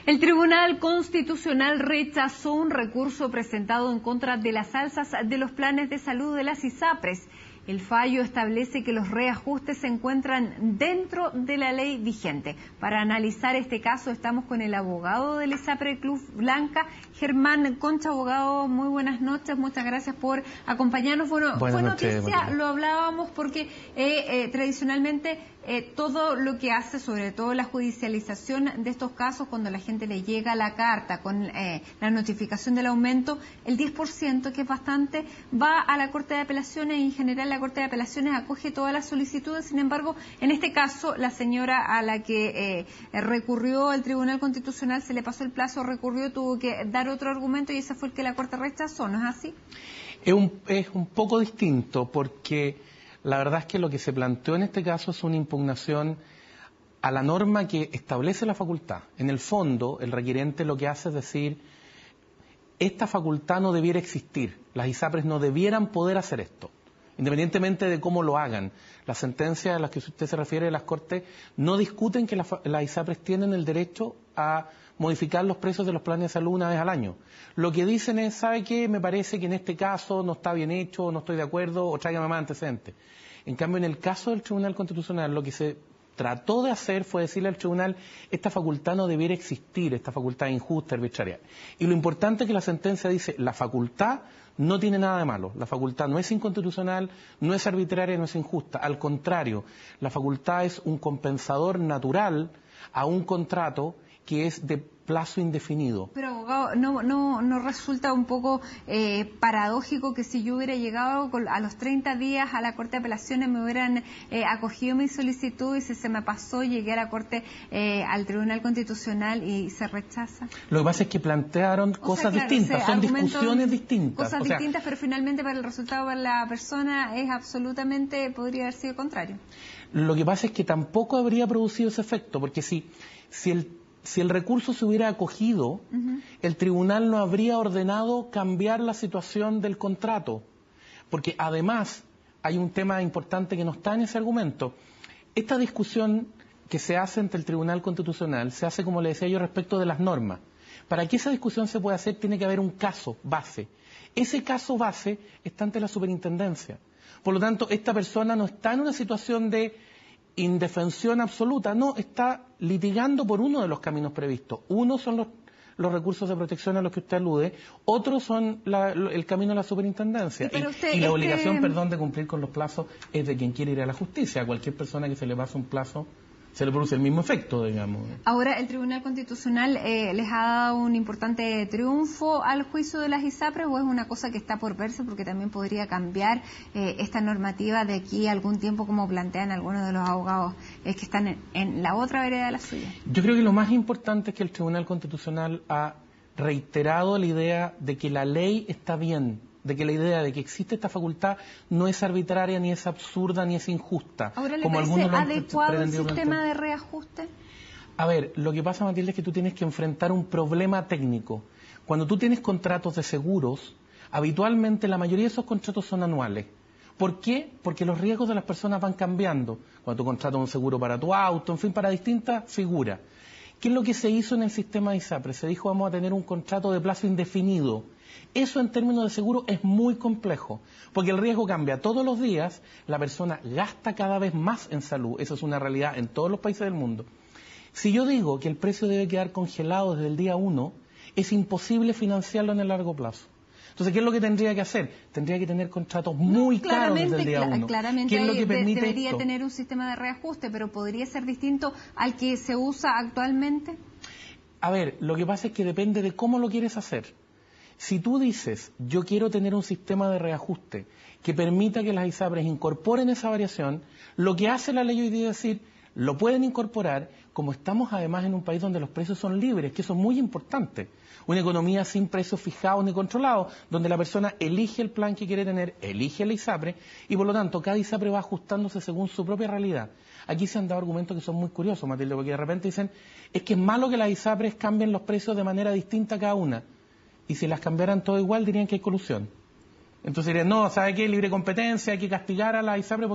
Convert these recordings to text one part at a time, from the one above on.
El Tribunal Constitucional rechazó un recurso presentado en contra de las alzas de los planes de salud de las ISAPRES. El fallo establece que los reajustes se encuentran dentro de la ley vigente. Para analizar este caso estamos con el abogado del ISAPRE Club Blanca, Germán Concha. Abogado, muy buenas noches, muchas gracias por acompañarnos. Bueno, fue noticia, lo hablábamos porque tradicionalmente todo lo que hace, sobre todo la judicialización de estos casos, cuando la gente le llega la carta con la notificación del aumento, el 10%, que es bastante, va a la Corte de Apelaciones y en general la Corte de Apelaciones acoge todas las solicitudes. Sin embargo, en este caso, la señora a la que recurrió el Tribunal Constitucional, se le pasó el plazo, recurrió, tuvo que dar otro argumento y ese fue el que la Corte rechazó, ¿no es así? Es un poco distinto porque la verdad es que lo que se planteó en este caso es una impugnación a la norma que establece la facultad. En el fondo, el requerente lo que hace es decir, esta facultad no debiera existir, las ISAPRES no debieran poder hacer esto, independientemente de cómo lo hagan. Las sentencias a las que usted se refiere de las Cortes no discuten que las ISAPRES tienen el derecho a modificar los precios de los planes de salud una vez al año. Lo que dicen es, ¿sabe qué? Me parece que en este caso no está bien hecho, no estoy de acuerdo, o tráigame más antecedentes. En cambio, en el caso del Tribunal Constitucional, lo que se trató de hacer fue decirle al Tribunal, esta facultad no debiera existir, esta facultad injusta, arbitraria. Y lo importante es que la sentencia dice, la facultad no tiene nada de malo, la facultad no es inconstitucional, no es arbitraria, no es injusta. Al contrario, la facultad es un compensador natural a un contrato que es de plazo indefinido. Pero, abogado, ¿no resulta un poco paradójico que si yo hubiera llegado a los 30 días a la Corte de Apelaciones, me hubieran acogido mi solicitud y si se me pasó, llegué a la Corte, al Tribunal Constitucional y se rechaza? Lo que pasa es que plantearon cosas distintas, son discusiones distintas. Cosas distintas, pero finalmente para el resultado para la persona es absolutamente, podría haber sido contrario. Lo que pasa es que tampoco habría producido ese efecto, porque si el recurso se hubiera acogido, el tribunal no habría ordenado cambiar la situación del contrato. Porque además hay un tema importante que no está en ese argumento. Esta discusión que se hace ante el Tribunal Constitucional se hace, como le decía yo, respecto de las normas. Para que esa discusión se pueda hacer tiene que haber un caso base. Ese caso base está ante la superintendencia. Por lo tanto, esta persona no está en una situación de indefensión absoluta, no, está litigando por uno de los caminos previstos. Uno son los recursos de protección a los que usted alude, otros son el camino a la superintendencia. Y la obligación, de cumplir con los plazos es de quien quiere ir a la justicia. A cualquier persona que se le pase un plazo, se le produce el mismo efecto, digamos. Ahora, el Tribunal Constitucional les ha dado un importante triunfo al juicio de las ISAPRES, o es una cosa que está por verse porque también podría cambiar esta normativa de aquí a algún tiempo, como plantean algunos de los abogados que están en la otra vereda de la suya? Yo creo que lo más importante es que el Tribunal Constitucional ha reiterado la idea de que la ley está bien, de que la idea de que existe esta facultad no es arbitraria, ni es absurda, ni es injusta. ¿Ahora le parece adecuado el sistema de reajuste? A ver, lo que pasa, Matilde, es que tú tienes que enfrentar un problema técnico. Cuando tú tienes contratos de seguros, habitualmente la mayoría de esos contratos son anuales. ¿Por qué? Porque los riesgos de las personas van cambiando. Cuando tú contratas un seguro para tu auto, en fin, para distintas figuras. ¿Qué es lo que se hizo en el sistema de ISAPRES? Se dijo, vamos a tener un contrato de plazo indefinido. Eso en términos de seguro es muy complejo, porque el riesgo cambia todos los días, la persona gasta cada vez más en salud, eso es una realidad en todos los países del mundo. Si yo digo que el precio debe quedar congelado desde el día 1, es imposible financiarlo en el largo plazo. Entonces, ¿qué es lo que tendría que hacer? Tendría que tener contratos muy caros desde el día 1. Claramente, ¿Qué es lo que permite debería esto? tener un sistema de reajuste, pero ¿podría ser distinto al que se usa actualmente? A ver, lo que pasa es que depende de cómo lo quieres hacer. Si tú dices, yo quiero tener un sistema de reajuste que permita que las ISAPRES incorporen esa variación, lo que hace la ley hoy día es decir, lo pueden incorporar, como estamos además en un país donde los precios son libres, que eso es muy importante. Una economía sin precios fijados ni controlados, donde la persona elige el plan que quiere tener, elige la ISAPRE, y por lo tanto cada ISAPRE va ajustándose según su propia realidad. Aquí se han dado argumentos que son muy curiosos, Matilde, porque de repente dicen, es que es malo que las ISAPRES cambien los precios de manera distinta cada una. Y si las cambiaran todo igual, dirían que hay colusión. Entonces dirían, no, ¿sabe qué? Libre competencia, hay que castigar a la ISAPRE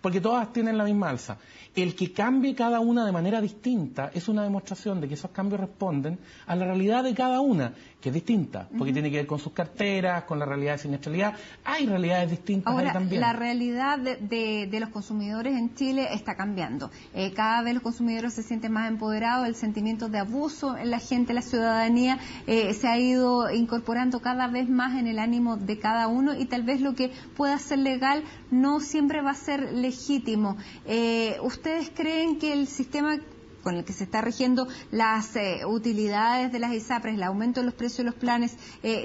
porque todas tienen la misma alza. El que cambie cada una de manera distinta es una demostración de que esos cambios responden a la realidad de cada una, que es distinta, porque tiene que ver con sus carteras, con la realidad de siniestralidad. Hay realidades distintas ahí también. La realidad de los consumidores en Chile está cambiando. Cada vez los consumidores se sienten más empoderados, el sentimiento de abuso en la gente, la ciudadanía, se ha ido incorporando cada vez más en el ánimo de cada uno, y tal vez lo que pueda ser legal no siempre va a ser legítimo. ¿Ustedes creen que el sistema con el que se está rigiendo las utilidades de las ISAPRES, el aumento de los precios de los planes,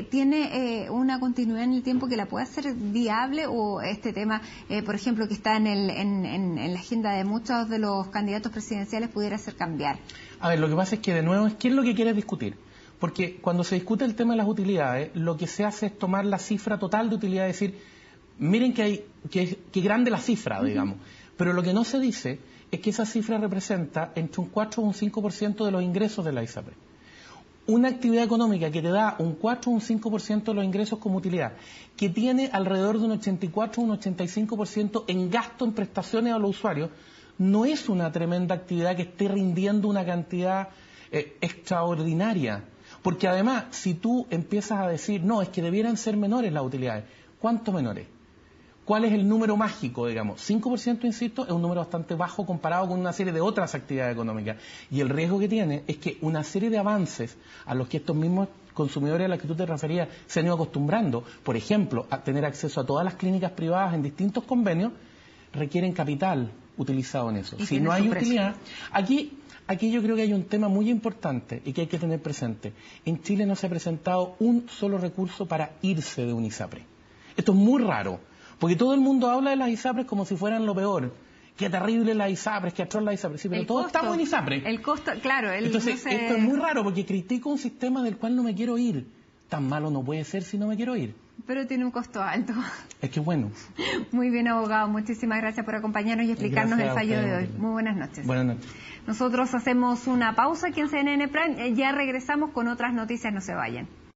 tiene una continuidad en el tiempo que la pueda hacer viable, o este tema, por ejemplo, que está en la agenda de muchos de los candidatos presidenciales, pudiera hacer cambiar? A ver, lo que pasa es que, de nuevo, ¿qué es lo que quieres discutir? Porque cuando se discute el tema de las utilidades, lo que se hace es tomar la cifra total de utilidad y decir, miren que grande la cifra, digamos. Pero lo que no se dice es que esa cifra representa entre un 4 o un 5% de los ingresos de la ISAPRE. Una actividad económica que te da un 4 o un 5% de los ingresos como utilidad, que tiene alrededor de un 84 o un 85% en gasto en prestaciones a los usuarios, no es una tremenda actividad que esté rindiendo una cantidad extraordinaria. Porque además, si tú empiezas a decir, no, es que debieran ser menores las utilidades, ¿cuánto menores? ¿Cuál es el número mágico, digamos? 5%, insisto, es un número bastante bajo comparado con una serie de otras actividades económicas. Y el riesgo que tiene es que una serie de avances a los que estos mismos consumidores a los que tú te referías se han ido acostumbrando, por ejemplo, a tener acceso a todas las clínicas privadas en distintos convenios, requieren capital utilizado en eso. Si no hay utilidad, aquí yo creo que hay un tema muy importante y que hay que tener presente. En Chile no se ha presentado un solo recurso para irse de un ISAPRE. Esto es muy raro, porque todo el mundo habla de las ISAPRES como si fueran lo peor. Qué terrible las ISAPRES, qué atroz las ISAPRES. Sí, pero todos estamos en ISAPRE. El costo, claro. Entonces, esto es muy raro porque critico un sistema del cual no me quiero ir. Tan malo no puede ser si no me quiero ir. Pero tiene un costo alto. Es que bueno. Muy bien, abogado. Muchísimas gracias por acompañarnos y explicarnos el fallo de hoy. Muy buenas noches. Buenas noches. Nosotros hacemos una pausa aquí en CNN Prime. Ya regresamos con otras noticias. No se vayan.